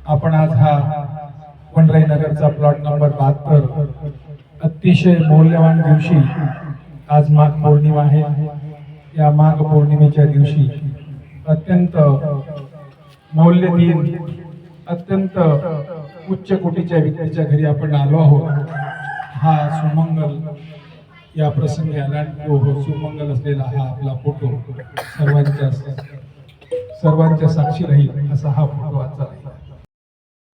आपण आज हा वनराई नगरचा प्लॉट नंबर 72 अतिशय मौल्यवान दिवशी, आज माघ पौर्णिमा आहे. या माघ पौर्णिमेच्या दिवशी अत्यंत मौल्यहीन, अत्यंत उच्च कोटीच्या व्यक्तीच्या घरी आपण आलो आहोत. हा सुमंगल या प्रसंगी आला. तो सुमंगल असलेला हा आपला फोटो सर्वांच्या साक्षी राहील असा हा फोटो आजचा आहे.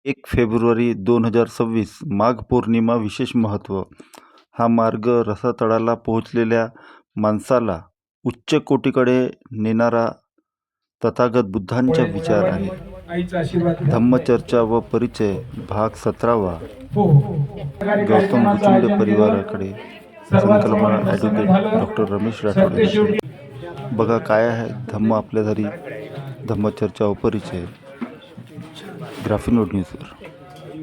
1 फेब्रुवारी 2026 माघ पौर्णिमा. विशेष महत्त्व. हा मार्ग रसातळाला पोहोचलेल्या माणसाला उच्च कोटीकडे नेणारा तथागत बुद्धांचा विचार आहे. धम्मचर्चा व परिचय भाग 17वा. गौतम गुचुंडे परिवाराकडे. संकल्पना ॲडव्होकेट डॉक्टर रमेश राठोड. बघा काय आहे धम्म आपल्या घरी. धम्मचर्चा व परिचय. ग्राफिक नोट न्यूजवर.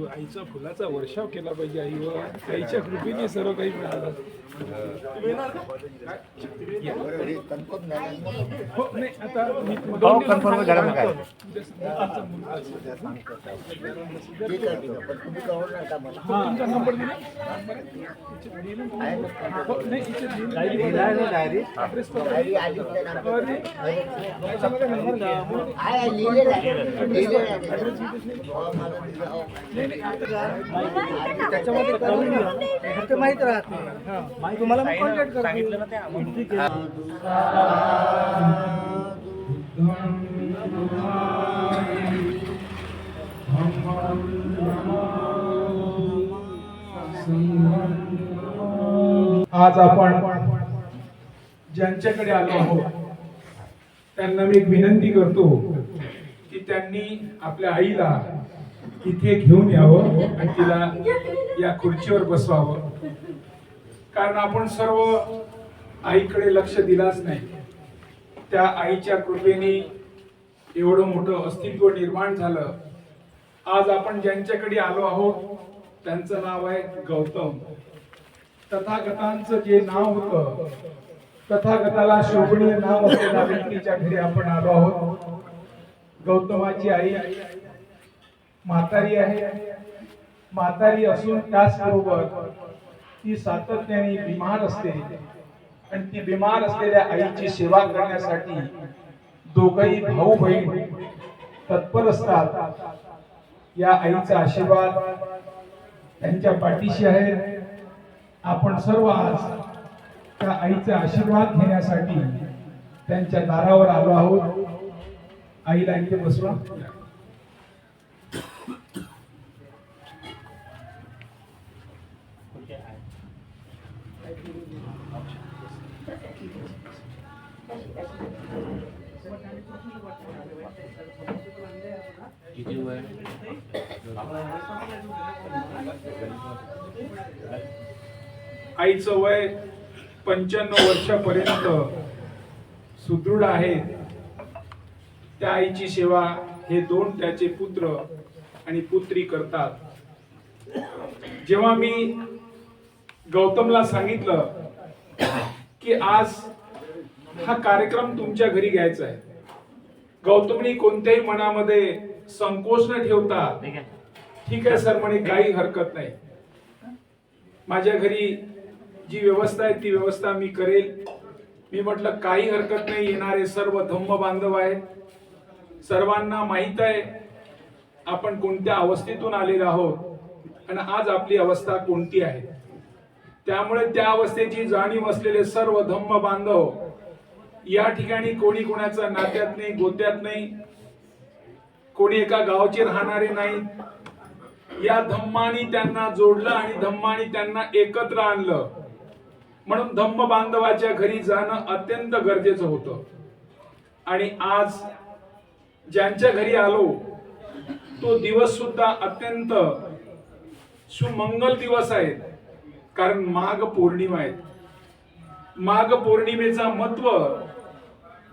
आईचा फुलाचा वर्षाव केला पाहिजे. आईवर आईच्या कृपेने सर्व काही मिळालं. हो नाही आता मी कन्फर्म करा मग काय तुमचा नंबर दिला. डायरी ॲड्रेस त्याच्यामध्ये फक्त माहित राहत नाही. तुम्हाला मी कॉन्टॅक्ट सांगितलं ना ते आज आपण ज्यांच्याकडे आलो आहोत त्यांना मी एक विनंती करतो की त्यांनी आपल्या आईला इथे घेऊन यावं आणि तिला या खुर्चीवर बसवावं. कारण आपण सर्व आईकडे लक्ष दिलाच नाही. त्या आईच्या कृपेने एवढं मोठं अस्तित्व निर्माण झालं. आज आपण ज्यांच्याकडे आलो आहोत त्यांचं नाव आहे गौतम. तथागतांचं जे नाव होतं, तथागताला शोभनीय नाव असलेल्या व्यक्तीच्या घरी आपण आलो आहोत. गौतमाची आई म्हातारी आहे. म्हातारी असून त्याचबरोबर ती सातत्याने बिमार असते आणि ती बिमार असलेल्या आईची सेवा करण्यासाठी दोघही भाऊ बहीण तत्पर असतात. या आईचा आशीर्वाद त्यांच्या पाठीशी आहे. आपण सर्व आज त्या आईचा आशीर्वाद घेण्यासाठी त्यांच्या दारावर आलो आहोत. आईला इथे बसवा. आईचं वय 95 वर्षापर्यंत सुदृढ आहे. त्या आईची सेवा हे दोन त्याचे पुत्र आणि पुत्री करतात. जेव्हा मी गौतमला सांगितलं की आज हा कार्यक्रम तुमच्या घरी घ्यायचा आहे, गौतमनी कोणत्याही मनामध्ये संकोच न ठेवता ठीक आहे सर म्हणे, काही हरकत नाही. माझ्या घरी जी व्यवस्था आहे ती व्यवस्था मी करेल. मी म्हटलं काही हरकत नाही. येणारे सर्व धम्म बांधव आहेत. सर्वांना माहित आहे आपण कोणत्या अवस्थेतून आलेलो आहोत आणि आज आपली अवस्था कोणती आहे. त्यामुळे त्या अवस्थेची जाणीव असलेले सर्व धम्म बांधव या ठिकाणी कोणी कोणाचा नात्यात नाही, गोत्यात नाही, कोणी एका गावचे राहणारे नाही. या धम्मानी त्यांना जोडलं आणि धम्मानी त्यांना एकत्र आणलं. म्हणून धम्म बांधवाच्या घरी जाणं अत्यंत गरजेचं होतं. आणि आज ज्यांच्या घरी आलो तो दिवस सुद्धा अत्यंत सुमंगल दिवस आहे. कारण माघ पौर्णिमा आहे. माघ पौर्णिमेचा महत्व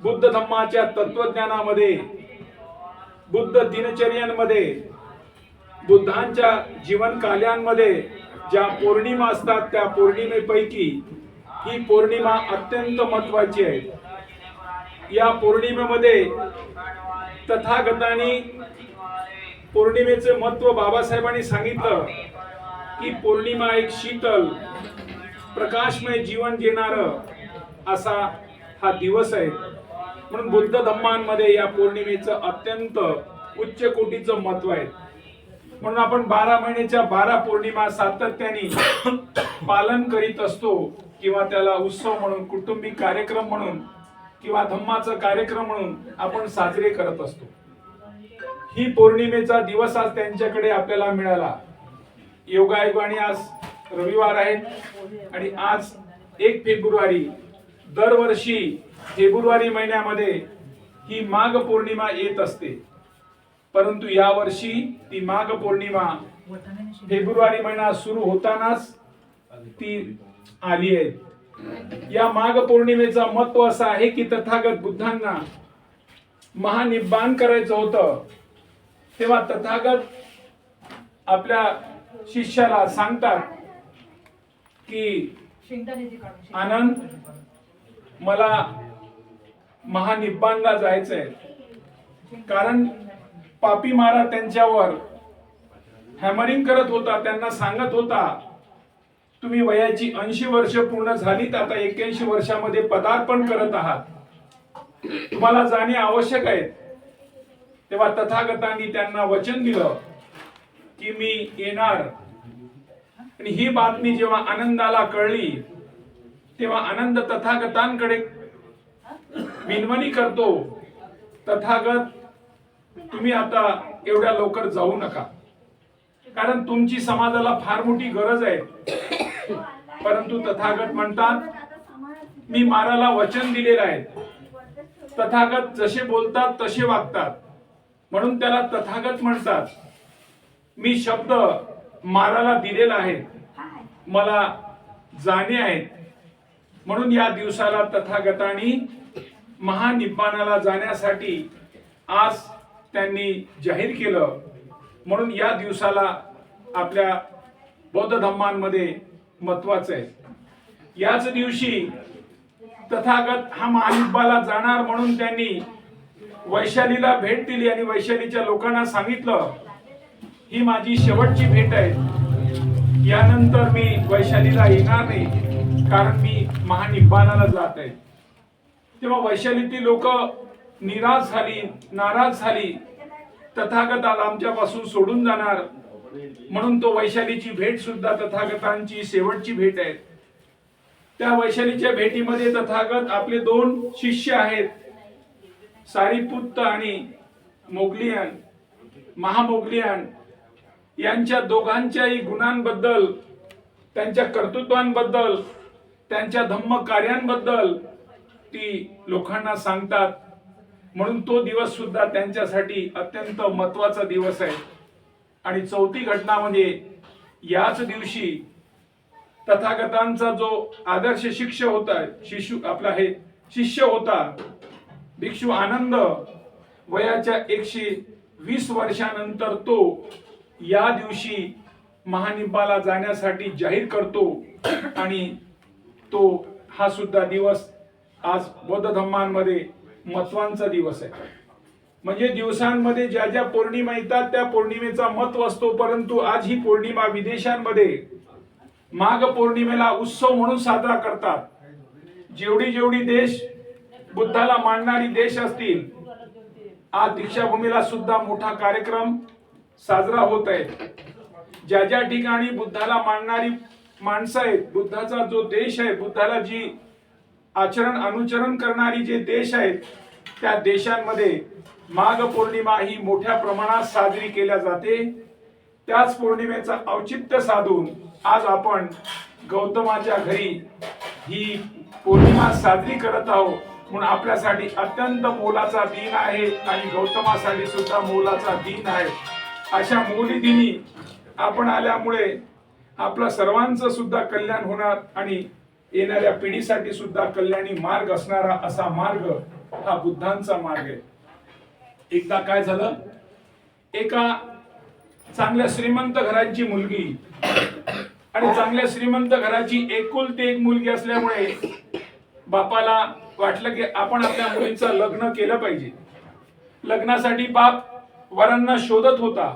बुद्ध धम्माच्या तत्वज्ञानामध्ये, बुद्ध दिनचर्यांमध्ये, बुद्धांच्या जीवन काल्यांमध्ये ज्या पौर्णिमा असतात त्या पौर्णिमेपैकी ही पौर्णिमा अत्यंत महत्वाची आहे. या पौर्णिमेमध्ये तथागतांनी पौर्णिमेचे महत्व बाबासाहेबांनी सांगितलं की पौर्णिमा एक शीतल प्रकाशमय जीवन देणार असा हा दिवस आहे. म्हणून बुद्ध धम्मांमध्ये या पौर्णिमेचं अत्यंत उच्च कोटीचं महत्व आहे. म्हणून आपण 12 महिन्याच्या 12 पौर्णिमा सातत्याने पालन करीत असतो किंवा त्याला उत्सव म्हणून, कुटुंबिक कार्यक्रम म्हणून किंवा धम्माचा कार्यक्रम म्हणून आपण साजरे करत असतो. ही पौर्णिमेचा दिवस आज त्यांच्याकडे आपल्याला मिळाला. योगायोगाने आज रविवार आहे आणि आज 1 फेब्रुवारी, दरवर्षी फेब्रुवारी महिन्यामध्ये ही माघ पौर्णिमा येत असते, परंतु या वर्षी ती माघ पौर्णिमा फेब्रुवारी महिना सुरू होतानाच ती आली आहे. या माघ पौर्णिमेचा महत्व असं आहे की तथागत बुद्धांना महानिब्बाण करायचं होतं, तेव्हा तथागत आपल्या शिष्याला सांगतात की आनंद, मला महानिब्बाणला जायचंय. कारण पापी महाराज त्यांच्यावर हॅमरिंग करत होता, त्यांना सांगत होता तुम्ही वयाची 80 वर्ष पूर्ण झालीत, आता 81 वर्षामध्ये पदार्पण करत आहात, तुम्हाला जाणे आवश्यक आहे. तेव्हा तथागतांनी त्यांना वचन दिलं की मी येणार. आणि ही बातमी जेव्हा आनंदाला कळली तेव्हा आनंद तथागतांकडे विनवणी करतो, तथागत तुम्ही आता एवढ्या लवकर जाऊ नका, कारण तुमची समाजाला फार मोठी गरज आहे. परंतु तथागत म्हणतात मी माराला वचन दिलेलं आहे. तथागत जसे बोलतात तसे वागतात, म्हणून त्याला तथागत म्हणतात. मी शब्द माराला दिलेला आहे, मला जाणे आहे. म्हणून या दिवसाला तथागतांनी महानिब्बाणाला जाण्यासाठी आज त्यांनी जाहीर केलं. म्हणून या दिवसाला आपल्या बौद्ध धम्मांमध्ये महत्वाचं आहे. याच दिवशी तथागत हा महानिब्बाणाला जाणार म्हणून त्यांनी वैशालीला भेट दिली आणि वैशालीच्या लोकांना सांगितलं ही माझी शेवटची भेट आहे, यानंतर मी वैशालीला येणार नाही, कारण मी महानिब्बाणाला जात आहे. तेव्हा वैशालीतील लोक निराश झाली, नाराज झाली, तथागताला आमच्यापासून सोडून जाणार. म्हणून तो वैशालीची भेट सुद्धा तथागतांची शेवटची भेट आहे. त्या वैशालीच्या भेटीमध्ये तथागत आपले 2 शिष्य आहेत, सारिपुत्त आणि मोगलियन, महामोगलियन, यांच्या दोघांच्याही गुणांबद्दल, त्यांच्या कर्तृत्वांबद्दल, त्यांच्या धम्म कार्यांबद्दल ती लोकांना सांगतात. म्हणून तो दिवस सुद्धा त्यांच्यासाठी अत्यंत महत्वाचा दिवस आहे. आणि चौथी घटना म्हणजे याच दिवशी तथागतांचा जो आदर्श शिष्य होता, शिष्य होता भिक्षू आनंद, वयाच्या 120 वर्षानंतर तो या दिवशी महानिब्बाणाला जाण्यासाठी जाहीर करतो. आणि तो हा सुद्धा दिवस आज बौद्ध धम्मांमध्ये महत्वाचा दिवस आहे. म्हणजे दिवसांमध्ये ज्या ज्या पौर्णिमा येतात त्या पौर्णिमेचा महत्व असतो, परंतु आज ही पौर्णिमा विदेशांमध्ये माघ पौर्णिमेला उत्सव म्हणून साजरा करतात. जेवढी जेवढी देश बुद्धाला मानणारी देश असतील, आज दीक्षाभूमीला सुद्धा मोठा कार्यक्रम साजरा होत आहे. ज्या ज्या ठिकाणी बुद्धाला मानणारी माणसं आहेत, बुद्धाचा जो देश आहे, बुद्धाला जी आचरण अनुचरण करणारी जे देश आहेत, त्या देशांमध्ये माघ पौर्णिमा ही मोठ्या प्रमाणात साजरी केल्या जाते. त्याच पौर्णिमेचा औचित्य साधून आज आपण गौतमाच्या घरी ही पौर्णिमा साजरी करत आहोत. म्हणून आपल्यासाठी अत्यंत मोलाचा दिन आहे आणि गौतमासाठी सुद्धा मोलाचा दिन आहे. अशा मोली दिनी आपण आल्यामुळे आपल्या सर्वांचं सुद्धा कल्याण होणार आणि येणाऱ्या पिढीसाठी सुद्धा कल्याणी मार्ग असणारा असा मार्ग हा बुद्धांचा मार्ग आहे. एकदा काय झालं, एका चांगल्या श्रीमंत घराची मुलगी आणि चांगल्या श्रीमंत घराची एकुलती एक मुलगी असल्यामुळे बापाला वाटलं की आपण आपल्या मुलीचं लग्न केलं पाहिजे. लग्नासाठी बाप वरांना शोधत होता.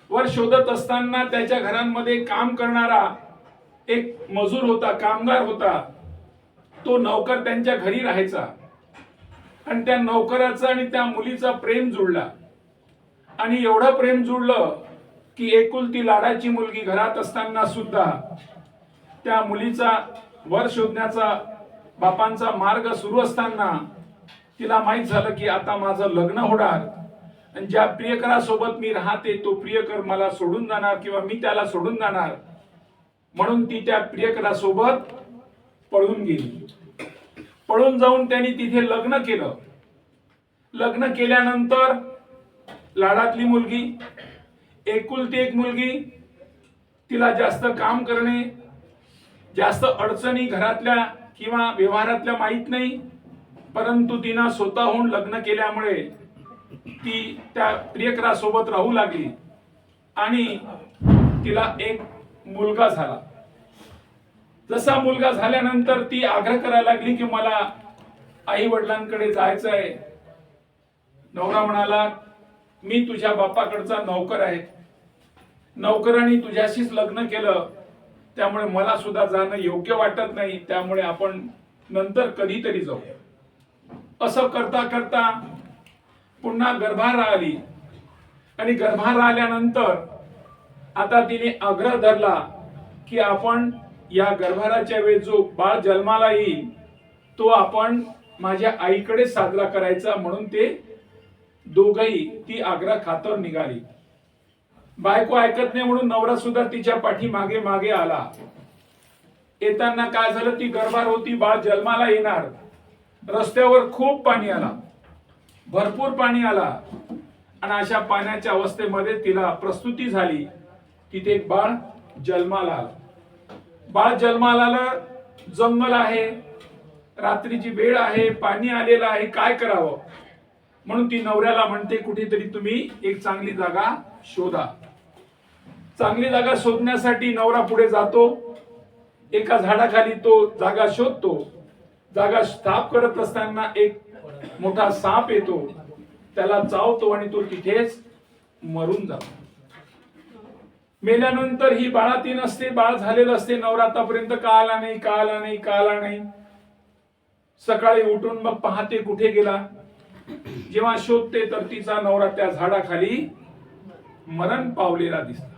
वर शोधत असताना त्याच्या घरांमध्ये काम करणारा एक मजूर होता, कामगार होता. तो नौकर त्यांच्या घरी राहायचा आणि त्या नौकराचा आणि त्या मुलीचा प्रेम जुळला. आणि एवढं प्रेम जुळलं की एकुलती लाडाची मुलगी घरात असताना सुद्धा त्या मुलीचा वर शोधण्याचा बापांचा मार्ग सुरू असताना तिला माहित झालं की आता माझं लग्न होणार आणि ज्या प्रियकरासोबत मी राहते तो प्रियकर मला सोडून जाणार किंवा मी त्याला सोडून जाणार. म्हणून ती त्या प्रियकरासोबत पळून गेली. पळून जाऊन त्यांनी तिथे लग्न केलं. लग्न केल्यानंतर लाडातली मुलगी, एकुलती एक मुलगी, तिला जास्त काम करणे, जास्त अडचणी घरातल्या किंवा व्यवहारातल्या माहित नाही, परंतु तिनं स्वतःहून लग्न केल्यामुळे ती त्या प्रियकरासोबत राहू लागली आणि तिला एक मुलगा झाला. जसा मुलगा झाल्यानंतर ती आग्रह करायला लागली की मला आई वडिलांकडे जायचं आहे. नवरा म्हणाला, मी तुझ्या बापाकडचा नौकर आहे, नौकरांनी तुझ्याशीच लग्न केलं, त्यामुळे मला सुद्धा जाणं योग्य वाटत नाही, त्यामुळे आपण नंतर कधीतरी जाऊ. असं करता करता पुन्हा गर्भार आली आणि गर्भार आल्यानंतर आता तिने आग्रह धरला की आपण या गर्भाराच्या वेळी जो बाळ जन्माला येईल तो आपण माझ्या आईकडे साजरा करायचा. म्हणून ते दोघही ती आग्रह खातर निघाली. बायको ऐकत नाही म्हणून नवरा सुद्धा तिच्या पाठी मागे मागे आला. येताना काय झालं, ती गर्भार होती, बाळ जन्माला येणार. रस्त्यावर खूप पाणी आला, भरपूर पाणी आला आणि अशा पाण्याच्या अवस्थेमध्ये तिला प्रसूती झाली. तिथे एक बाळ जन्माला आलं. बाळ जन्माला आलं, जंगल आहे, रात्रीची वेळ आहे, पाणी आलेलं आहे, काय करावं. म्हणून ती नवऱ्याला म्हणते कुठेतरी तुम्ही एक चांगली जागा शोधा. चांगली जागा शोधण्यासाठी नवरा पुढे जातो. एका झाडाखाली तो जागा शोधतो. जागा साफ करत असताना एक मोठा साप येतो, त्याला चावतो आणि तो तिथेच मरून जातो. मेल्यानंतर ही बाळातीन असते, बाळ झालेलं असते. नवरा आतापर्यंत का आला नाही, का आला नाही, का आला नाही. सकाळी उठून मग पाहते कुठे गेला. जेव्हा शोधते तर तिचा नवरा त्या झाडाखाली मरण पावलेला दिसला.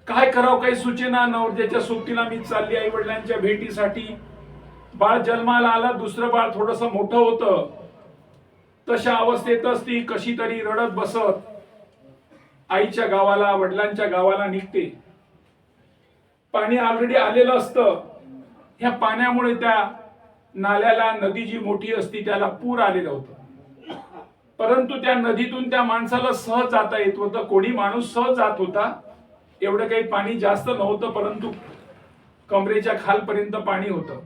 काय करावं काही सुचेना. नवऱ्याच्या सोबतीला मी चालली आई वडिलांच्या भेटीसाठी. बाळ जन्माला आला, दुसरं बाळ थोडस मोठं होतं. तशा अवस्थेतच ती कशी तरी रडत बसत आईच्या गावाला, वडिलांच्या गावाला निघते. पाणी ऑलरेडी आलेलं असतं. ह्या पाण्यामुळे त्या नाल्याला, नदी जी मोठी असती त्याला पूर आलेलं होतं. परंतु त्या नदीतून त्या माणसाला सहज जाता येत होतं. कोणी माणूस सहज जात होता. एवढं काही पाणी जास्त नव्हतं, परंतु कमरेच्या खालपर्यंत पाणी होतं.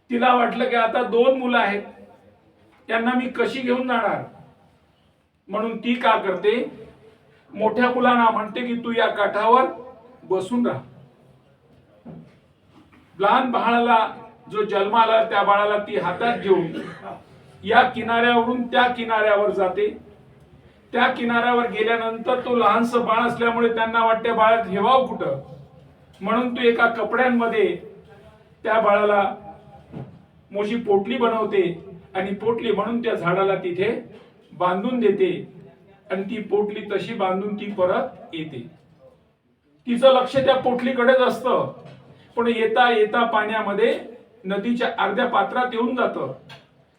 तिला वाटलं की आता 2 मुलं आहेत, त्यांना मी कशी घेऊन जाणार. म्हणून ती का करते, मोठ्या मुलांना म्हणते की तू या काठावर बसून राहा. लहान बाळाला जो जन्माला त्या बाळाला ती हातात घेऊन या किनाऱ्यावरून त्या किनाऱ्यावर जाते. त्या किनाऱ्यावर गेल्यानंतर तो लहानस बाळ असल्यामुळे त्यांना वाटते बाळा ठेवावं कुठं. म्हणून तू एका कपड्यांमध्ये त्या बाळाला मोठी पोटली बनवते आणि पोटली म्हणून त्या झाडाला तिथे बांधून देते आणि ती पोटली तशी बांधून ती परत येते. तिचं लक्ष त्या पोटलीकडेच असतं. पण येता येता पाण्यामध्ये नदीच्या अर्ध्या पात्रात येऊन जातं.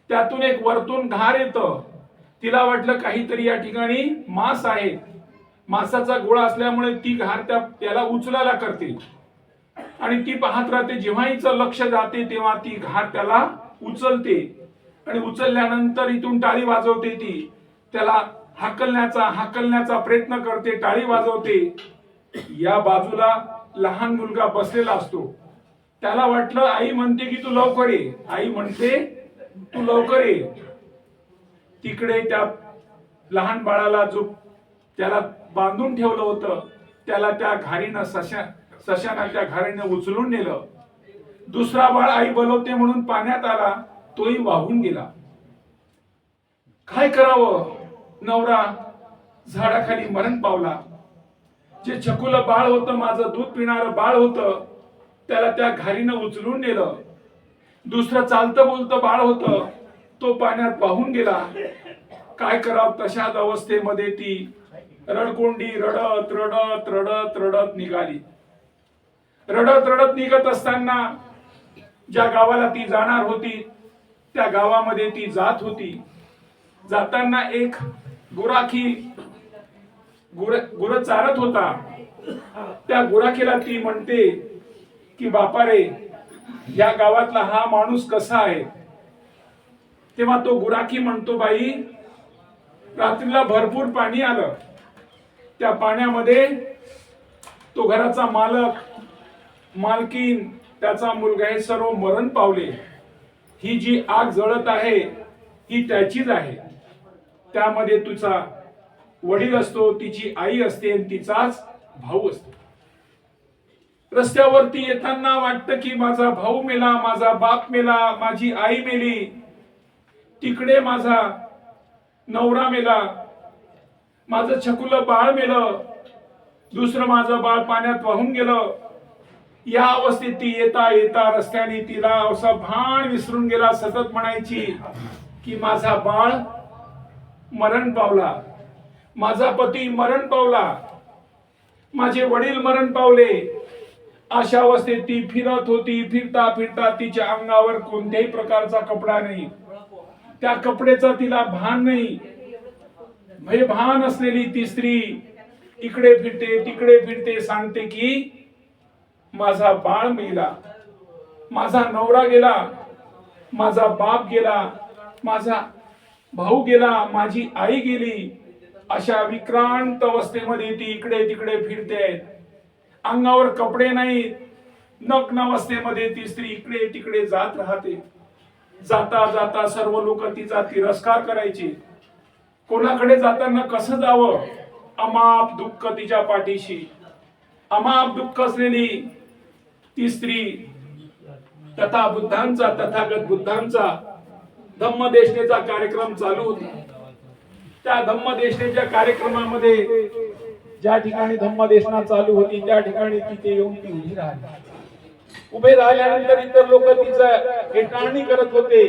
त्यातून एक वरतून घार येतं. तिला वाटलं काहीतरी या ठिकाणी मांस आहे. मांसाचा गोळा असल्यामुळे ती घार त्याला उचलायला करते आणि ती पाहत राहते. जेव्हा हिचं लक्ष जाते तेव्हा ती घार त्याला उचलते आणि उचलल्यानंतर इथून टाळी वाजवते. ती त्याला हाकलण्याचा प्रयत्न करते, टाळी वाजवते. या बाजूला लहान मुलगा बसलेला असतो. त्याला वाटलं आई म्हणते की तू लवकर ये, आई म्हणते तू लवकर ये. तिकडे त्या लहान बाळाला जो त्याला बांधून ठेवलं होतं त्याला त्या घारीनं सशानं त्या घारीनं उचलून नेलं. दुसरा बाळ आई बोलवते म्हणून पाण्यात आला, तोही वाहून गेला. काय करावं. नवरा झाडाखाली मरण पावला. जे छकुल बाळ होतं, माझं दूध पिणारं बाळ होतं, त्याला त्या घारीनं उचलून नेलं. दुसरं चालतं बोलतं बाळ होतं, तो पाण्यात वाहून गेला. काय करावं, तशाच अवस्थेमध्ये ती रडकोंडी रडत रडत रडत रडत निघाली. रडत रडत निघत असताना ज्या गावाला ती जाणार होती त्या गावामध्ये ती जात होती. जाताना एक गुराखी गुर चारत होता. त्या गुराखीला ती म्हणते की बापा रे, या गावातला हा माणूस कसा आहे. तेव्हा तो गुराखी म्हणतो, बाई, रात्रीला भरपूर पाणी आलं, त्या पाण्यामध्ये तो घराचा मालक, मालकीन, त्याचा मुलगा हे सर्व मरण पावले. ही जी आग जळत आहे ही त्याचीच आहे. त्यामध्ये तुझा वडील असतो, तिची आई असते आणि तिचाच भाऊ असतो. रस्त्यावरती येताना वाटतं की माझा भाऊ मेला, माझा बाप मेला, माझी आई मेली, तिकडे माझा नवरा मेला, माझं छकुलं बाळ मेलं, दुसरं माझं बाळ पाण्यात वाहून गेलं. या अवस्थेत ती येता येता रस्त्याने तिला असा भान विसरून गेला. सतत म्हणायची की माझा बाळ मरण पावला, माझा पती मरण पावला, माझे वडील मरण पावले. अशा अवस्थेत ती फिरत होती. फिरता फिरता तिच्या अंगावर कोणत्याही प्रकारचा कपडा नाही, त्या कपड्याचा तिला भान नाही. भयभान असलेली ती स्त्री इकडे फिरते तिकडे फिरते, सांगते की माझा बाळ मेला, माझा नवरा गेला, माझा बाप गेला, माझा भाऊ गेला, माझी आई गेली. अशा विक्रांत अवस्थेमध्ये ती इकडे तिकडे फिरते. अंगावर कपडे नाही, नग्न अवस्थेमध्ये ती स्त्री इकडे तिकडे जात राहते. जाता जाता सर्व लोक तिचा तिरस्कार करायचे. कोणाकडे जाताना कसं जावं, अमाप दुःख तिच्या पाठीशी. अमाप दुःख असलेली ती स्त्री तथागत बुद्धांचा धम्मदेशनेचा कार्यक्रम चालू होता. त्या धम्मदेशनेच्या कार्यक्रमामध्ये ज्या ठिकाणी धम्मदेशना चालू होती त्या ठिकाणी तिथे येऊन ती उभी राहिली. उभे राहिल्यानंतर इतर लोक तिचं हेटाळणी करत होते,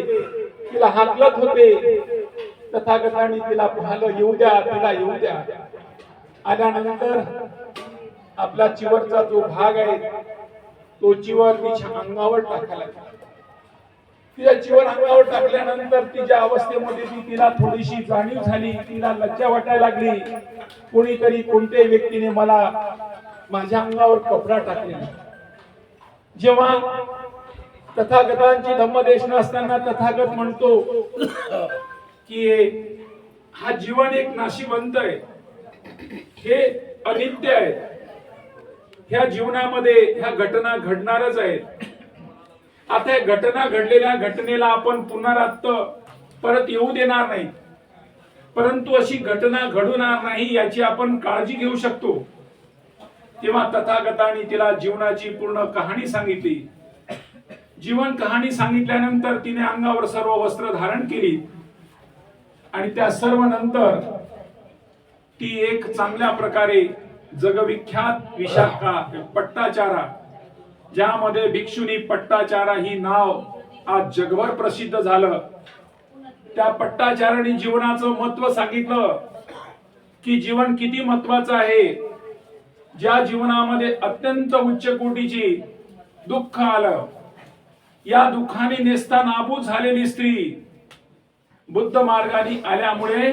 तिला हाकलत होते. तथागतांनी तिला पाहिलं, येऊ द्या, तिला येऊ द्या. आल्यानंतर आपला चिवरचा जो भाग आहे तो चिवर तिच्या अंगावर टाकायला. तिच्या चिवर अंगावर टाकल्यानंतर तिच्या अवस्थेमध्ये तिला थोडीशी जाणीव झाली. तिला लज्जा वाटायला लागली. कोणीतरी, कोणत्याही व्यक्तीने मला माझ्या अंगावर कपडा टाकला. जेव्हा तथागतांची धम्मदेशना असताना तथागत म्हणतो की हा जीवन एक नाशिवंत आहे, हे अनित्य आहे. ह्या जीवनामध्ये ह्या घटना घडणारच आहेत. आता या घटना घडलेल्या घटनेला आपण पुनरावृत्त परत येऊ देणार नाही, परंतु अशी घटना घडणार नाही याची आपण काळजी घेऊ शकतो. तेव्हा तथागतांनी तिला जीवनाची पूर्ण कहाणी सांगितली. जीवन कहाणी सांगितल्यानंतर तिने अंगावर सर्व वस्त्र धारण केली आणि त्या सर्व नंतर ती एक चांगल्या प्रकारे जगविख्यात विशाखा पट्टाचारा, ज्यामध्ये भिक्षुनी पट्टाचारा ही नाव आज जगभर प्रसिद्ध झालं. त्या पट्टाचाराने जीवनाचं महत्व सांगितलं की जीवन किती महत्वाचं आहे. ज्या जीवनामध्ये अत्यंत उच्च कोटीची दुःख आलं, या दुःखाने नेस्तानाबूत झालेली स्त्री बुद्ध मार्गाने आल्यामुळे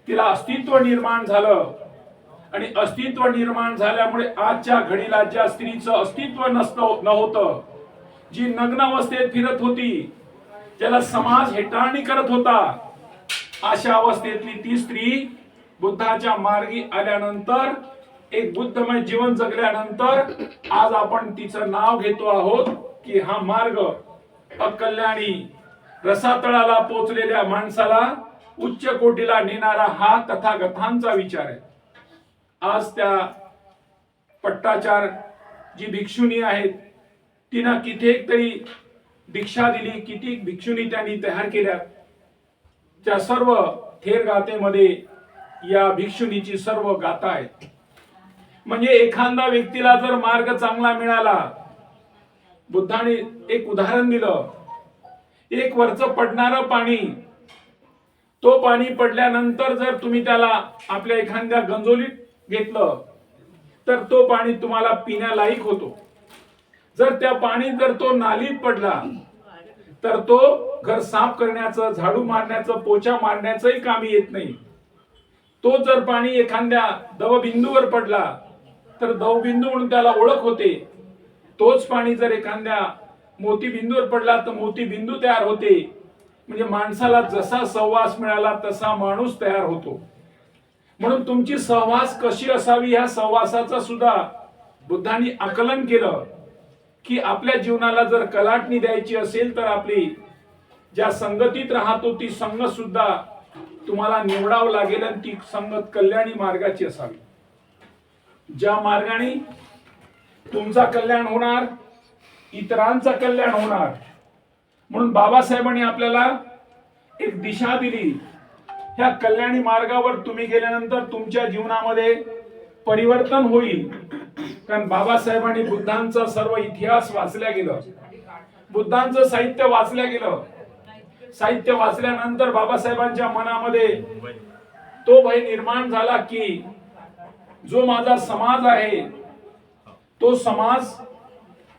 तिला अस्तित्व निर्माण झालं. आणि अस्तित्व निर्माण झाल्यामुळे आजच्या घडीला ज्या स्त्रीचं अस्तित्व नव्हतं, जी नग्न अवस्थेत फिरत होती, ज्याला समाज हेटाळणी करत होता, अशा अवस्थेतली ती स्त्री बुद्धाच्या मार्गी आल्यानंतर, एक बुद्धमय जीवन जगल्यानंतर आज आपण तिचं नाव घेतो आहोत की हा मार्ग अकल्याणी रसातळाला पोचलेल्या माणसाला उच्च कोटीला नेणारा हा तथागतांचा विचार आहे. आज त्या पट्टाचार जी भिक्षुनी आहेत तिनं कित्येक तरी भिक्षा दिली, किती भिक्षुनी त्यांनी तयार केल्या. त्या सर्व थेर गाथेमध्ये या भिक्षुनीची सर्व गाथा आहे. म्हणजे एखादा व्यक्तीला जर मार्ग चांगला मिळाला, बुद्धाने एक उदाहरण दिलं, एक वरचं पडणारं पाणी, तो पाणी पडल्यानंतर जर तुम्ही त्याला आपल्या एखाद्या गंजोलीत घेतलं तर तो पाणी तुम्हाला पिण्यालायक होतो. जर त्या पाणी जर तो नालीत पडला तर तो घर साफ करण्याचं, झाडू मारण्याचं, पोछा मारण्याचंही कामी येत नाही. तो जर पाणी एखाद्या दवबिंदूवर पडला तर दवबिंदू म्हणून त्याला ओळख होते. तोच पाणी जर एखाद्या मोतीबिंदूवर पडला तर मोतीबिंदू तयार होते. म्हणजे माणसाला जसा सहवास मिळाला तसा माणूस तयार होतो. म्हणून तुमची सहवास कशी असावी ह्या सहवासाचा सुद्धा बुद्धांनी आकलन केलं की आपल्या जीवनाला जर कलाटणी द्यायची असेल तर आपली ज्या संगतीत राहतो ती संगत सुद्धा तुम्हाला निवडावं लागेल आणि ती संगत कल्याणी मार्गाची असावी. ज्या मार्गाने तुमचा कल्याण होणार, इतरांचा कल्याण होणार. म्हणून बाबासाहेबांनी आपल्याला एक दिशा दिली. ह्या कल्याणी मार्गावर तुम्ही गेल्यानंतर तुमच्या जीवनामध्ये परिवर्तन होईल. कारण बाबासाहेबांनी बुद्धांचा सर्व इतिहास वाचल्या गेलं, बुद्धांचं साहित्य वाचल्या गेलं. साहित्य वाचल्यानंतर बाबासाहेबांच्या मनामध्ये तो भय निर्माण झाला की जो माझा समाज आहे तो समाज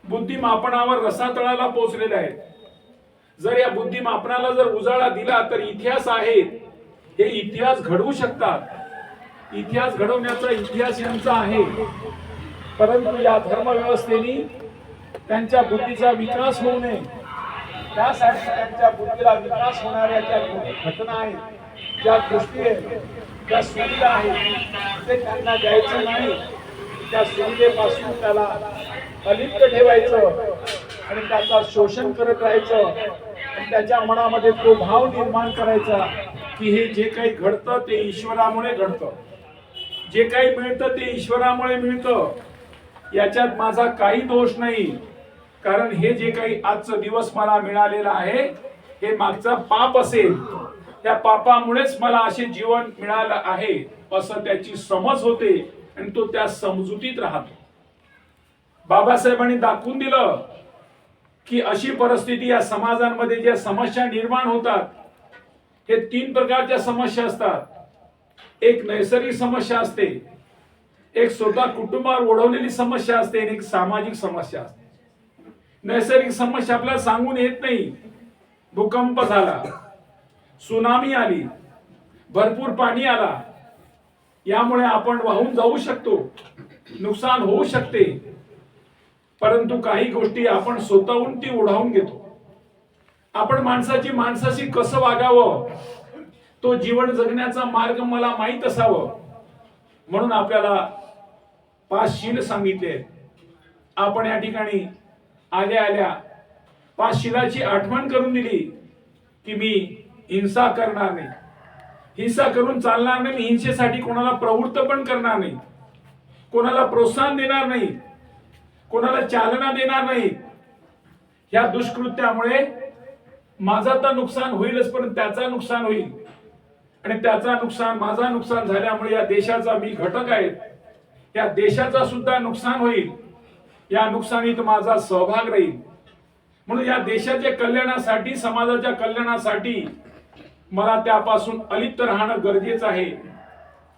बुद्धिमापनावर रसातळाला पोहोचलेला आहे. जर या बुद्धिमापनाला जर उजाळा दिला तर इतिहास आहे, हे इतिहास घडवू शकतात. इतिहास घडवण्याचा इतिहास यांचा आहे. परंतु या धर्मव्यवस्थेने त्यांच्या बुद्धीचा विकास होऊ नये, त्यासाठी त्यांच्या बुद्धीला विकास होणाऱ्या ज्या घटना आहेत, ज्या गोष्टी आहेत, ज्या सुविधा आहेत, ते त्यांना द्यायचं नाही. त्या सुविधेपासून त्याला अलिप्त ठेवायचं आणि त्याचा शोषण करत राहायचं आणि त्याच्या मनामध्ये तो भाव निर्माण करायचा की हे जे काही घडतं ते ईश्वरामुळे घडतं, जे काही मिळतं ते ईश्वरामुळे मिळतं, याच्यात माझा काही दोष नाही. कारण हे जे काही आजचा दिवस मला मिळालेला आहे हे मागचा पाप असेल, त्या पापामुळेच मला असे जीवन मिळालं आहे असं त्याची समज होते आणि तो त्या समजुतीत राहतो. बाबासाहेबांनी दाखवून दिलं की अशी परिस्थिती या समाजांमध्ये ज्या समस्या निर्माण होतात, हे 3 प्रकारच्या समस्या असतात. एक नैसर्गिक समस्या असते, एक स्वतः कुटुंबावर ओढवलेली समस्या असते आणि एक सामाजिक समस्या असते. नैसर्गिक समस्या आपल्याला सांगून येत नाही. भूकंप झाला, सुनामी आली, भरपूर पाणी आला, यामुळे आपण वाहून जाऊ शकतो, नुकसान होऊ शकते. परंतु काही गोष्टी आपण स्वतःहून ती ओढावून घेतो. आपण माणसाशी कसं वागावं, तो जीवन जगण्याचा मार्ग मला माहीत असावं म्हणून आपल्याला 5 शील सांगितले. आपण या ठिकाणी आल्या 5 शीलाची आठवण करून दिली की मी हिंसा करणार नाही, हिंसा करून चालणार नाही, मी हिंसेसाठी कोणाला प्रवृत्त पण करणार नाही, कोणाला प्रोत्साहन देणार नाही, कोणाला चालना देणार नाही. या दुष्कृत्यामुळे माझा तर नुकसान होईलच पण त्याचा नुकसान होईल आणि त्याचा नुकसान, माझा नुकसान झाल्यामुळे या देशाचा मी घटक आहे, या देशाचा सुद्धा नुकसान होईल. या नुकसानीत माझा सहभाग राहील. म्हणून या देशाच्या कल्याणासाठी, समाजाच्या कल्याणासाठी मला त्यापासून अलिप्त राहणं गरजेचं आहे.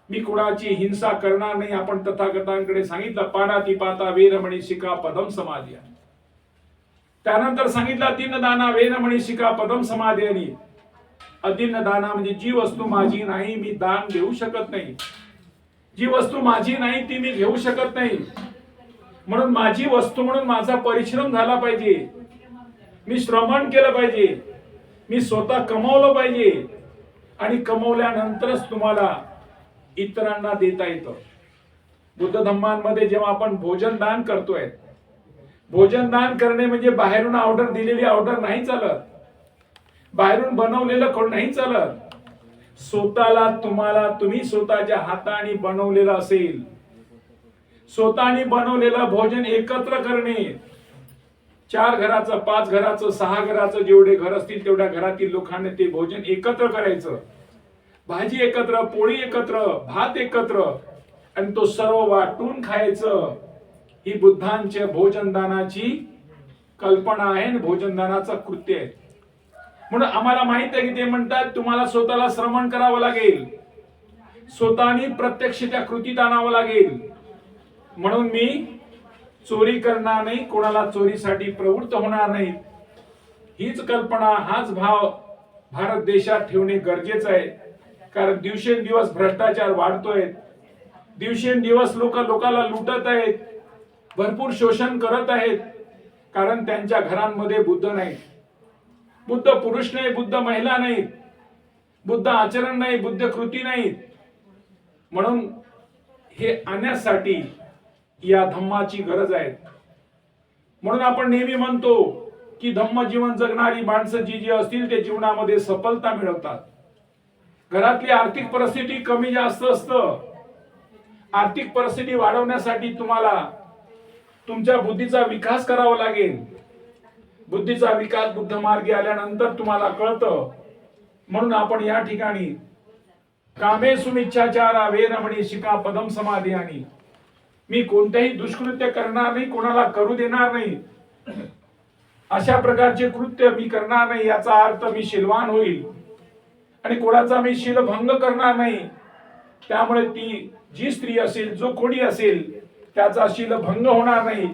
मी कुणाची हिंसा करणार नाही. आपण तथागतांकडे सांगितलं पाणातिपाता वेरमणी शिका पदम समाधिया. त्यानंतर सांगितलं अतिन्नदाना वेरमणी शिका पदम समाधियानी. अतिन्नदाना म्हणजे जी वस्तू माझी नाही मी दान देऊ शकत नाही, जी वस्तू माझी नाही ती मी घेऊ शकत नाही. म्हणून माझी वस्तू म्हणून माझा परिश्रम झाला पाहिजे, मी श्रमण केलं पाहिजे, मी स्वतः कमवलं पाहिजे आणि कमवल्यानंतरच तुम्हाला इतरांना देता येतं. बुद्ध धम्मांमध्ये जेव्हा आपण भोजन दान करतोय, भोजन दान करणे म्हणजे बाहेरून ऑर्डर दिलेली ऑर्डर नाही चालत, बाहेरून बनवलेलं कोण नाही चालत. स्वतःला तुम्ही स्वतःच्या हाताने बनवलेलं असेल, स्वतःने बनवलेलं भोजन एकत्र करणे. 4 घराचं, 5 घराचं, 6 घराचं, जेवढे घर असतील तेवढ्या घरातील लोकांनी ते भोजन एकत्र करायचं. भाजी एकत्र, पोळी एकत्र, भात एकत्र, आणि तो सर्व वाटून खायचं, ही बुद्धांच्या भोजनदानाची कल्पना आहे आणि भोजनदानाचं कृत्य आहे. म्हणून आम्हाला माहित आहे की ते म्हणतात तुम्हाला स्वतःला श्रमण करावं लागेल, स्वतःनी प्रत्यक्ष त्या कृतीत आणावं लागेल. म्हणून मी चोरी करणार नाही, कोणाला चोरीसाठी प्रवृत्त होणार नाही. हीच कल्पना, हाच भाव भारत देशात ठेवणे गरजेचं आहे. कारण दिवसेंदिवस भ्रष्टाचार वाढतोय, दिवसेंदिवस लोकाला लुटत आहेत, भरपूर शोषण करत आहेत. कारण त्यांच्या घरांमध्ये बुद्ध नाही, बुद्ध पुरुष नाही, बुद्ध महिला नाहीत, बुद्ध आचरण नाही, बुद्ध कृती नाहीत. म्हणून हे आणण्यासाठी या धम्माची गरज आहे. म्हणून आपण नेहमी म्हणतो की धम्म जीवन जगणारी माणसं जी असतील ते जीवनामध्ये सफलता मिळवतात. घरातली आर्थिक परिस्थिती कमी जास्त असतं. आर्थिक परिस्थिती वाढवण्यासाठी तुम्हाला तुमच्या बुद्धीचा विकास करावा लागेल. बुद्धीचा विकास बुद्ध मार्गी आल्यानंतर तुम्हाला कळतं. म्हणून आपण या ठिकाणी कामेषु मिच्छाचारा वेरमणी शिका पदम समाधियानी, मी कोणतेही दुष्कृत्य करणार नाही, कोणाला करू देणार नाही, अशा प्रकारचे कृत्य मी करणार नाही. याचा अर्थ मी शीलवान होईल आणि कोणाचा मी शीलभंग करणार नाही. त्यामुळे ती जी स्त्री असेल, जो कोणी असेल, त्याचा शीलभंग होणार नाही.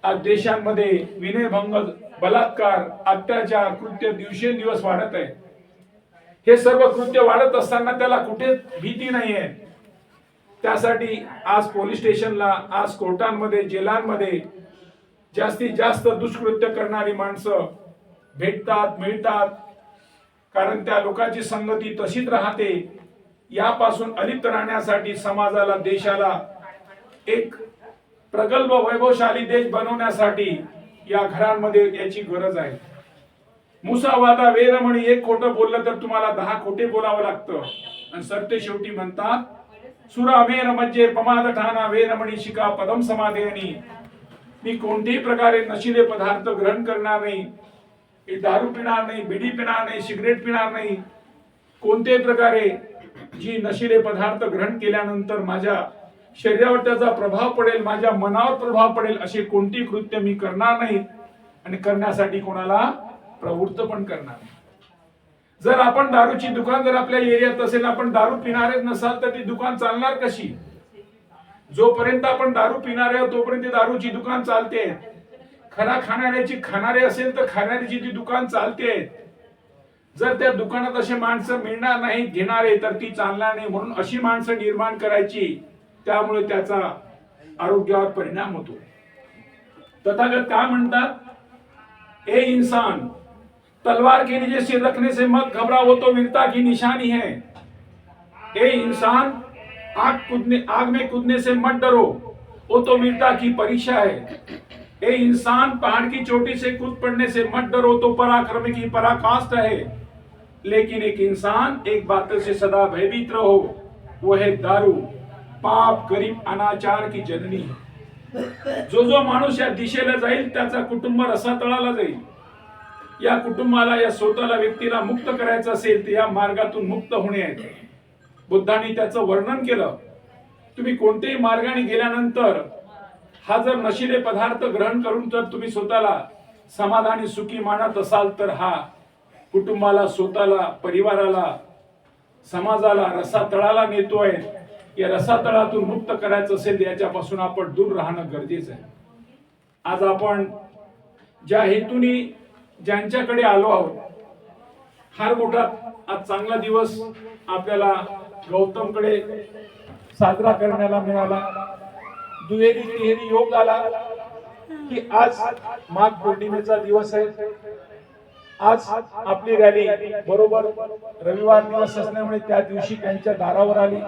आज देशांमध्ये विनयभंग, बलात्कार, अत्याचार कृत्य दिवसेंदिवस वाढत आहे. हे सर्व कृत्य वाढत असताना त्याला कुठे भीती नाहीये. त्यासाठी आज पोलीस स्टेशनला, आज कोर्टांमध्ये, जेलांमध्ये जास्तीत जास्त दुष्कृत्य करणारी माणसं भेटतात, मिळतात. कारण त्या लोकांची संगती तशीच राहते. यापासून अलिप्त राहण्यासाठी समाजाला, देशाला एक प्रगल्भ वैभवशाली देश बनवण्यासाठी या घरांमध्ये याची गरज आहे. मुसावादा वेरमणी, एक खोटं बोललं तर तुम्हाला 10 खोटे बोलावं लागतं. आणि सरते शेवटी म्हणतात सुरा मेर मज्जे पमाद ठाणा वेरमणी शिका पदम समाधेनी, मी कोणत्याही प्रकारे नशिले पदार्थ ग्रहण करणार नाही, दारू पिणार नाही, बिडी पिणार नाही, सिगरेट पिणार नाही. कोणत्याही प्रकारे जी नशिले पदार्थ ग्रहण केल्यानंतर माझ्या शरीरावर त्याचा प्रभाव पडेल, माझ्या मनावर प्रभाव पडेल, असे कोणती कृत्य मी करणार नाही आणि करण्यासाठी कोणाला प्रवृत्त पण करणार नाही. जर आपण दारूची दुकान जर आपल्या एरियात असेल, आपण दारू पिणारेच नसाल तर ती दुकान चालणार कशी? जोपर्यंत आपण दारू पिणारे आहोत तोपर्यंत दारूची दुकान चालते. खरा खाणाऱ्याची खाणारे असेल तर खाणाऱ्याची ती दुकान चालते. जर त्या दुकानात असे माणसं मिळणार नाही घेणारे तर ती चालणार नाही. म्हणून अशी माणसं निर्माण करायची, त्यामुळे त्याचा आरोग्यावर परिणाम होतो. तथागत काय म्हणतात, ए इंसान तलवार के नीचे सिर रखने से मत घबरा, वो तो वीरता की निशानी है. ए इंसान आग में कूदने से मत डरो, वो तो वीरता की परीक्षा है. ए इंसान पहाड़ की चोटी से कूद पड़ने से मत डरो, तो पराक्रम की पराकाष्ठा है. लेकिन एक इंसान एक बात से सदा भयभीत रहो, वो है दारू, पाप, गरीब, अनाचार की जननी. जो माणूस या दिशेला जाईल त्याचा कुटुंब रसातळाला जाईल. या कुटुंबाला, या स्वतःला, व्यक्तीला मुक्त करायचं असेल तर या मार्गातून मुक्त होणे आहे. बुद्धांनी त्याचं वर्णन केलं. तुम्ही कोणत्याही मार्गाने गेल्यानंतर हा जर नशिले पदार्थ ग्रहण करून जर तुम्ही स्वतःला समाधानी सुखी मानत असाल तर हा कुटुंबाला, स्वतःला, परिवाराला, समाजाला रसातळाला नेतोय. या रसातळातून मुक्त करायचं असेल याच्यापासून आपण दूर राहणं गरजेचं आहे. आज आपण ज्या हेतूने ज्यांच्याकडे आलो आहोत, फार मोठा आज चांगला दिवस आपल्याला गौतमकडे साजरा करण्याला मिळाला. दुहेरी तिहेरी योग आला की आज माघ पौर्णिमेचा दिवस आहे. आज आपली रॅली बरोबर रविवार दिवस असल्यामुळे त्या दिवशी त्यांच्या दारावर आली.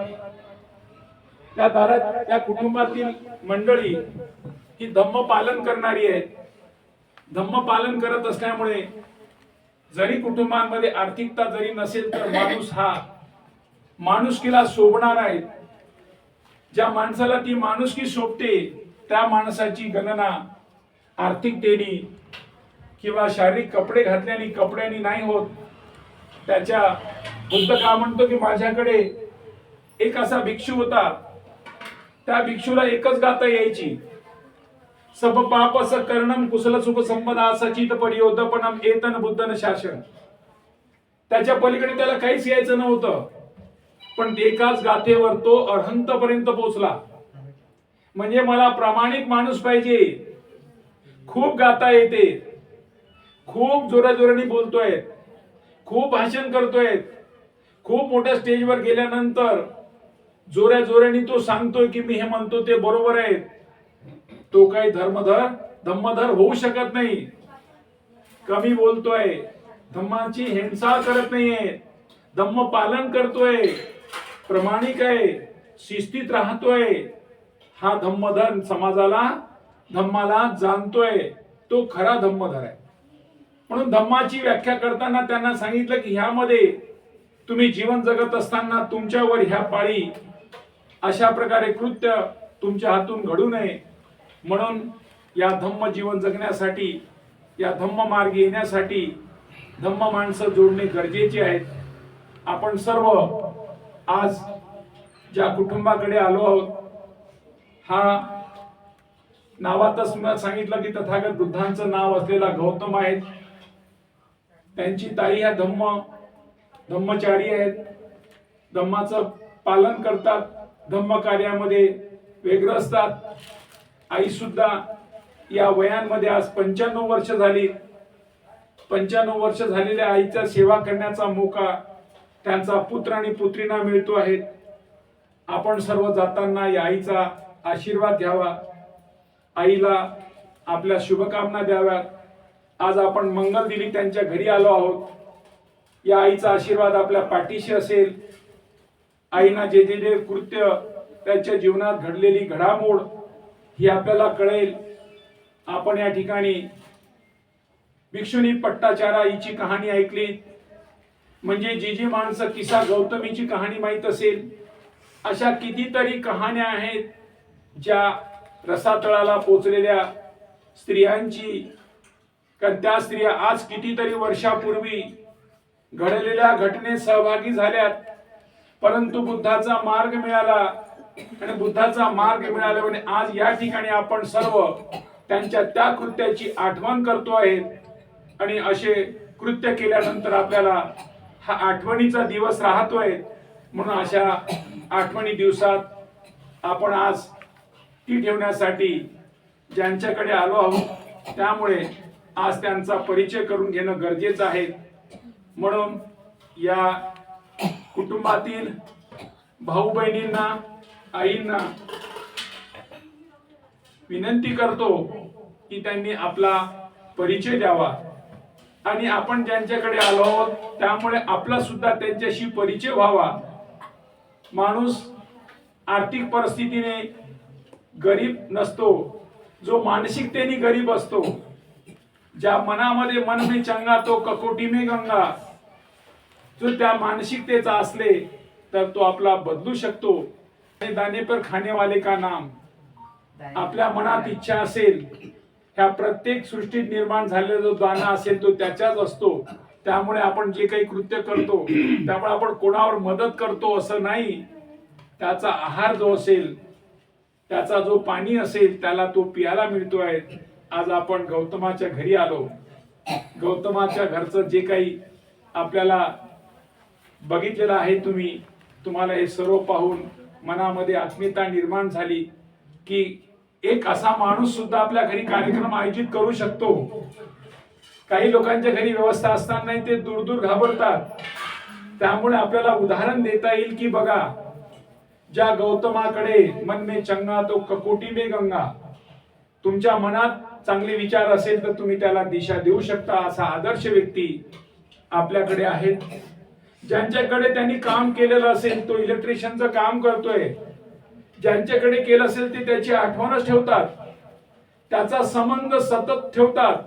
त्या दारात त्या कुटुंबातील मंडळी ही धम्म पालन करणारी आहे. धम्म पालन करत असल्यामुळे जरी कुटुंबांमध्ये आर्थिकता जरी नसेल तर माणूस हा माणुसकीला शोभणार आहे. ज्या माणसाला ती माणुसकी शोभते त्या माणसाची गणना आर्थिकतेने किंवा शारीरिक कपडे घातल्याने कपड्यांनी नाही होत, त्याच्या बुद्ध का म्हणतो की माझ्याकडे एक असा भिक्षू होता, त्या भिक्षूला एकच गाता यायची, सब पाप स कर्णम कुशल सुख संपदा सचित परियोधपणम एतन बुद्धन शासन. त्याच्या पलीकडे त्याला काहीच यायचं नव्हतं, पण एकाच गाथेवर तो अरहंत पर्यंत पोहोचला. म्हणजे मला प्रामाणिक माणूस पाहिजे, खूप गाता येते, खूप जोराजोराने बोलतोय, खूप भाषण करतोय, खूप मोठ्या स्टेजवर गेल्यानंतर जोऱ्या जोऱ्याने तो सांगतोय की मी हे म्हणतो ते बरोबर आहे. तो काही धम्मधर होऊ शकत नाही. कमी बोलतोय, धम्माची हिंसा करत नाहीये, धम्म पालन करतोय, प्रामाणिक आहे, शिस्तीत राहतोय. हा धम्मधर समाजाला धम्माला जाणतोय, तो खरा धम्मधर आहे. म्हणून धम्माची व्याख्या करताना त्यांना सांगितलं की ह्यामध्ये तुम्ही जीवन जगत असताना तुमच्यावर ह्या पाळी अशा प्रकारे कृत्य तुमच्या हातून घडू नये. म्हणून या धम्म जीवन जगण्यासाठी, या धम्म मार्गी येण्यासाठी धम्म माणसं जोडणे गरजेचे आहेत. आपण सर्व आज ज्या कुटुंबाकडे आलो आहोत, हा नावातच सांगितलं की तथागत बुद्धांचं नाव असलेला गौतम आहेत. त्यांची ताई ह्या धम्मचारी आहेत, धम्माचं पालन करतात, धम्म कार्यामध्ये व्यग्र असतात. आई सुद्धा या वयांमध्ये आज 95 वर्ष झाली. 95 वर्ष झालेल्या आईचा सेवा करण्याचा मौका त्यांचा पुत्र आणि पुत्रींना मिळतो आहे. आपण सर्व जाताना या आईचा आशीर्वाद घ्यावा, आईला आपल्या शुभकामना द्याव्यात. आज आपण मंगल दिली त्यांच्या घरी आलो आहोत. या आईचा आशीर्वाद आपल्या पाठीशी असेल. आईना जे जे जे कृत्य त्याच्या जीवनात घडलेली घडामोड ही आपल्याला कळेल. आपण या ठिकाणी भिक्षुनी पट्टाचारा हिची कहाणी ऐकली. म्हणजे जी जी माणसं किसा गौतमीची कहाणी माहीत असेल, अशा कितीतरी कहाण्या आहेत ज्या रसातळाला पोचलेल्या स्त्रियांची. कारण त्या स्त्रिया आज कितीतरी वर्षापूर्वी घडलेल्या घटनेत सहभागी झाल्यात, परंतु बुद्धाचा मार्ग मिळाला आणि बुद्धाचा मार्ग मिळाल्यामुळे आज या ठिकाणी आपण सर्व त्यांच्या त्या कृत्याची आठवण करतो आहे. आणि असे कृत्य केल्यानंतर आपल्याला हा आठवणीचा दिवस राहतोय. म्हणून अशा आठवणी दिवसात आपण आज ती ठेवण्यासाठी ज्यांच्याकडे आलो आहोत, त्यामुळे आज त्यांचा परिचय करून घेणं गरजेचं आहे. म्हणून या कुटुंबातील भाऊ बहिणींना, आईंना विनंती करतो की त्यांनी आपला परिचय द्यावा. आणि आपण ज्यांच्याकडे आलो आहोत त्यामुळे आपला सुद्धा त्यांच्याशी परिचय व्हावा. माणूस आर्थिक परिस्थितीने गरीब नसतो, जो मानसिकतेने गरीब असतो. ज्या मनामध्ये मन में चंगा तो ककोटी में गंगा, जो त्या मानसिकतेचा असले तर तो आपला बदलू शकतो. दाने पर खाने वाले का नाम. आपल्या मनात इच्छा असेल, ह्या प्रत्येक सृष्टीत निर्माण झालेला जो दाना असेल तो त्याचाच असतो. त्यामुळे आपण जे काही कृत्य करतो त्यामुळे आपण कोणावर मदत करतो असं नाही. त्याचा आहार जो असेल, त्याचा जो पाणी असेल, त्याला तो पियाला मिळतोय. आज आपण गौतमाच्या घरी आलो. गौतमाच्या घरचं जे काही आपल्याला बघितलेलं आहे, तुम्हाला हे सर्व पाहून मनामध्ये आत्मीयता निर्माण झाली की एक असा माणूस सुद्धा आपल्या घरी कार्यक्रम आयोजित करू शकतो. काही लोकांच्या घरी व्यवस्था असताना ते दूर दूर घाबरतात. त्यामुळे आपल्याला उदाहरण देता येईल की बघा, ज्या गौतमाकडे मन में चंगा तो ककोटी में गंगा. तुमच्या मनात चांगले विचार असेल तर तुम्ही त्याला दिशा देऊ शकता. असा आदर्श व्यक्ती आपल्याकडे आहेत. ज्यांच्याकडे त्यांनी काम केलेलं असेल, तो इलेक्ट्रिशियनचं काम करतोय, ज्यांच्याकडे केलं असेल ते त्याची आठवणच ठेवतात, त्याचा संबंध सतत ठेवतात.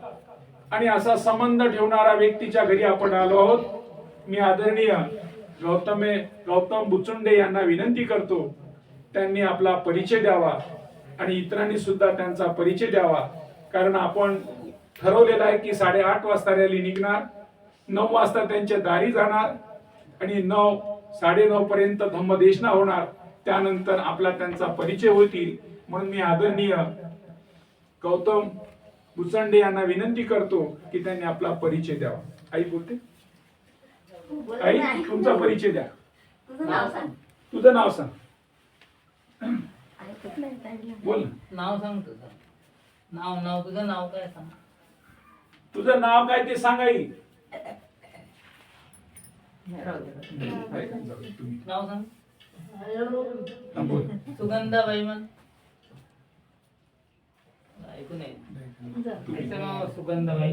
आणि असा संबंध ठेवणारा व्यक्तीच्या घरी आपण आलो आहोत. मी आदरणीय गौतम बुचुंडे यांना विनंती करतो, त्यांनी आपला परिचय द्यावा आणि इतरांनी सुद्धा त्यांचा परिचय द्यावा. कारण आपण ठरवलेलं आहे की 8:30 वाजता रॅली निघणार, 9 वाजता त्यांच्या दारी जाणार आणि 9:30 पर्यंत धम्मदेशना होणार. त्यानंतर आपला त्यांचा परिचय होतील. म्हणून मी आदरणीय गौतम बुचंडे यांना विनंती करतो की त्यांनी आपला परिचय द्यावा. आई बोलते. आई, तुमचा परिचय द्या. तुझं नाव सांग. बोल. नाव सांग तुझं. नाव तुझं नाव काय सांग. तुझं नाव काय ते सांग आई. नाव सांग. बोल. सुगंधाबाई म्हण. ऐकू नये. तिचं नाव सुगंधाबाई.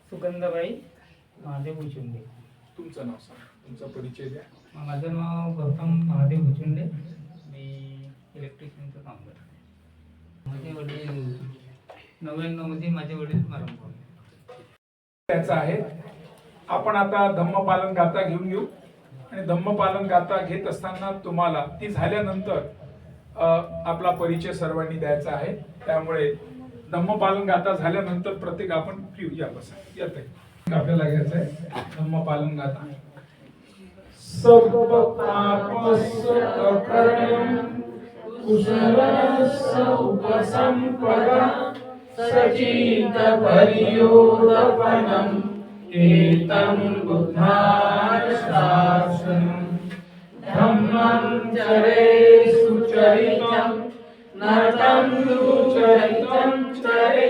सुगंधाबाई महादेव भुचुंडे. तुमचं नाव सांग. तुमचा परिचय द्या. माझं नाव गौतम महादेव भुचुंडे. मी इलेक्ट्रिशियनचं काम करतो. माझे वडील 99 मध्ये माझे वडील मरण पावले. त्याचा आहे. आपण आता धम्मपालन गाथा घेऊन घेऊ आणि धम्मपालन गाथा घेत असताना तुम्हाला ती झाल्यानंतर आपला परिचय सर्वांनी द्यायचा आहे. त्यामुळे धम्मपालन गाथा झाल्यानंतर प्रत्येक आपण फ्री या बसा. येत आहे आपल्याला घ्यायचं आहे धम्मपालन गाथा. सब पापस अकर्ण्यम कुशलस उपसंपदा सचित परियोदपनम एतं बुद्धाय शासनम धम्मं चरे सुचरितं नतं सुचरितं चरे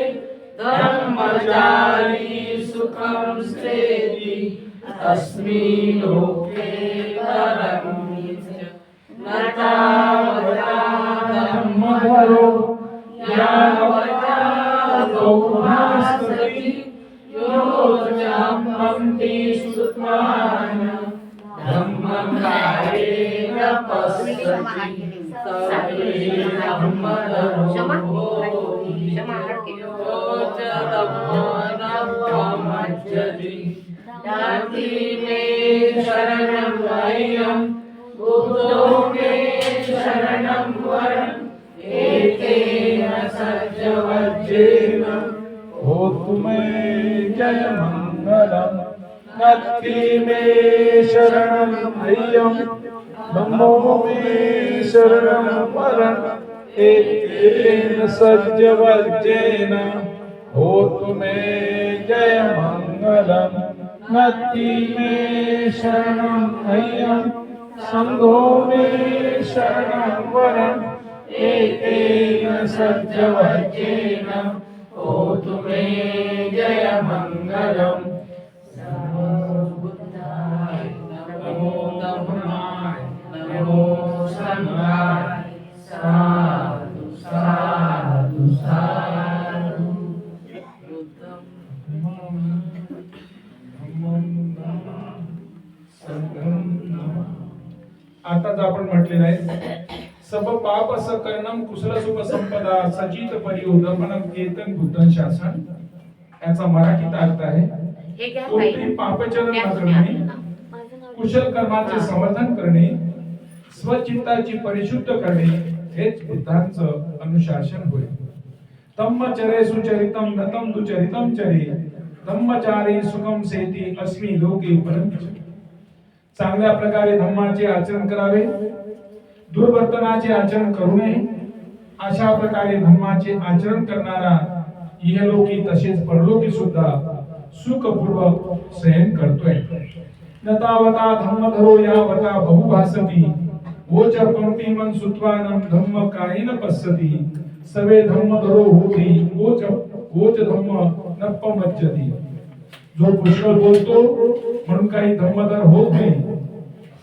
धम्मचारी सुखं सेति अस्मिन् लोके परं न तावता धम्मधरो यावता गौभासति योजमन्ति सुत्वान् धम्मं कायेन पश्यति सर्वे धम्मधरो योजधम्मनभ्यमज्जति याति मे शरणं वयं बुद्धो मे शरणं वरम् एतेन सज्जवज्जेन होतु मे जय मंगलम. नत्थि मे शरणं अय्यं धम्मो मे शरणं वरम् एतेन सज्जवज्जेन होतु मे जय मंगलम. नत्थि मे शरणं अय्यं संघो मे शरणं वरम् एतेन सज्जवज्जेन होतु मे जय मंगलम. नमो बुद्धाय नमो धम्माय नमो संघाय. साधु साधु साधु. आताच आपण म्हटलेलं आहे सब पाप सकर्णम कुशल सुख संपदा सचित परियोदपनम एतं बुद्धं शासन. याचा मराठीत अर्थ आहे कोणतेही पापचरण न करणे, कुशल कर्माचे समर्थन करणे, स्वचित्ताची परिशुद्ध करणे हेच बुद्धांचं अनुशासन होय. धम्मचरे सुचरितं नतं दुचरितं चरे धम्मचारी सुखम सेती अस्मि लोके परं. चांगल्या प्रकारे धम्माचे आचरण करावे, दुर्वर्तनाचे आचरण करू नये. अशा प्रकारे धम्माचे आचरण करणारा इहलोकी तसेच परलोकी सुद्धा सुखपूर्वक शयन करतोय. नतावता धम्मधरो यावता बहुभासती वोच पंक्तिमन सुत्वानं धम्म कायेन पश्यति सवे धम्मधरो होती वोच धम्म नप्पमज्जति. जो पुष्कळ बोलतो म्हणून काही धम्मधर होत नाही,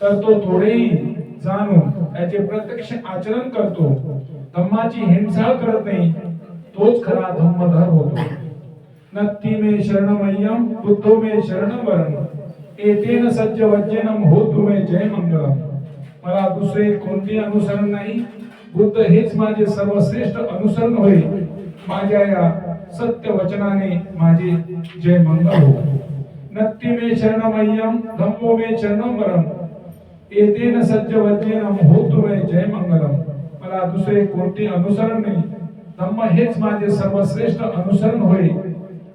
तर तो थोडेही जाणून त्याचे प्रत्यक्ष आचरण करतो, धम्माची हिंसाळ करत नाही, तोच खरा धम्मधर होतो. नत्थि मे शरणमय्यम बुद्धो मे शरणं वरम् एतेन सज्जवज्जेनं होतु मे जय मंगलम. मला दुसरे कोणते अनुसरण नाही, बुद्ध हेच माझे सर्वश्रेष्ठ अनुसरण होय. माझ्या या सत्य वचनाने माझे जय मंगल हो. नत्थि मे शरणमय्यम धम्मो मे शरणं वरम् एतेन सज्जवज्जेनं होतु मे जय मंगलम. मला दुसरे कोणते अनुसरण नाही, धम्म हेच माझे सर्वश्रेष्ठ अनुसरण होय.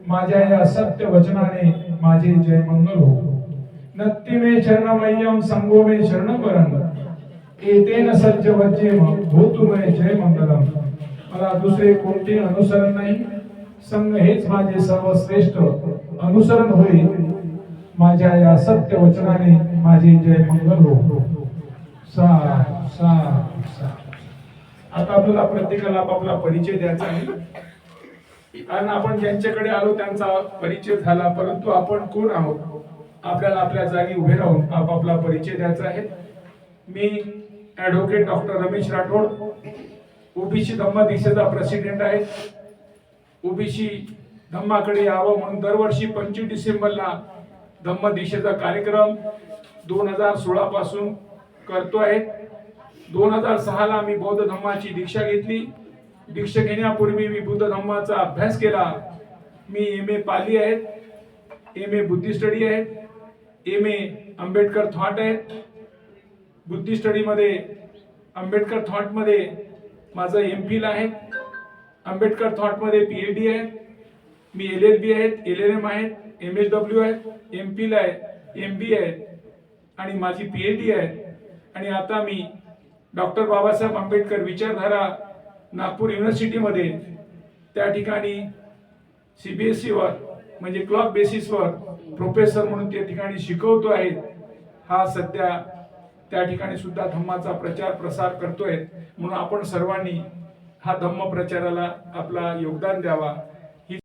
माझ्या या सत्य वचनाने माझे जय मंगल हो. नत्ति मे शरणमय्यम संगो मे शरणपरम एतेन सज्ज वज्जेम होतु मे जय मंगलम. मला दुसरे कोणते अनुसरण नाही, संघ हेच माझे सर्वश्रेष्ठ अनुसरण होईल. माझ्या या सत्य वचनाने माझे जय मंगल हो. सा सा सा. आता आपल्याला प्रत्येकाला आपापला परिचय द्यायचा आहे, कारण आपण ज्यांच्याकडे आलो त्यांचा परिचय झाला, परंतु आपण कोण आहोत आपल्याला आपल्या जागी उभे राहून आपापला परिचय द्यायचा आहे. मी advocate doctor Ramesh Rathod, OBC धम्मा दीक्षेचा प्रेसिडेंट आहे. ओबीसी धम्माकडे यावं म्हणून दरवर्षी 25 डिसेंबरला धम्म दीक्षेचा कार्यक्रम 2016 पासून करतो आहे. 2006 ला मी बौद्ध धम्माची दीक्षा घेतली. दीक्षा घेण्यापूर्वी मी बुद्ध धम्माचा अभ्यास केला. मी MA पाली आहे, MA बुद्धी स्टडी आहे, MA आंबेडकर थॉट आहे. बुद्धी स्टडी मध्ये आंबेडकर थॉट मध्ये माझं MPhil आहे. आंबेडकर थॉट मध्ये PhD आहे. मी LLB आहेत, LLM आहेत, MSW आहेत, MPhil आहे, MBA आहे आणि माझी PhD आहे. आणि आता मी डॉक्टर बाबासाहेब आंबेडकर विचारधारा नागपूर युनिव्हर्सिटीमध्ये त्या ठिकाणी CBSE वर म्हणजे क्लॉक बेसिसवर प्रोफेसर म्हणून त्या ठिकाणी शिकवतो आहे. हा सध्या त्या ठिकाणी सुद्धा धम्माचा प्रचार प्रसार करतोय. म्हणून आपण सर्वांनी हा धम्म प्रचाराला आपला योगदान द्यावा. ही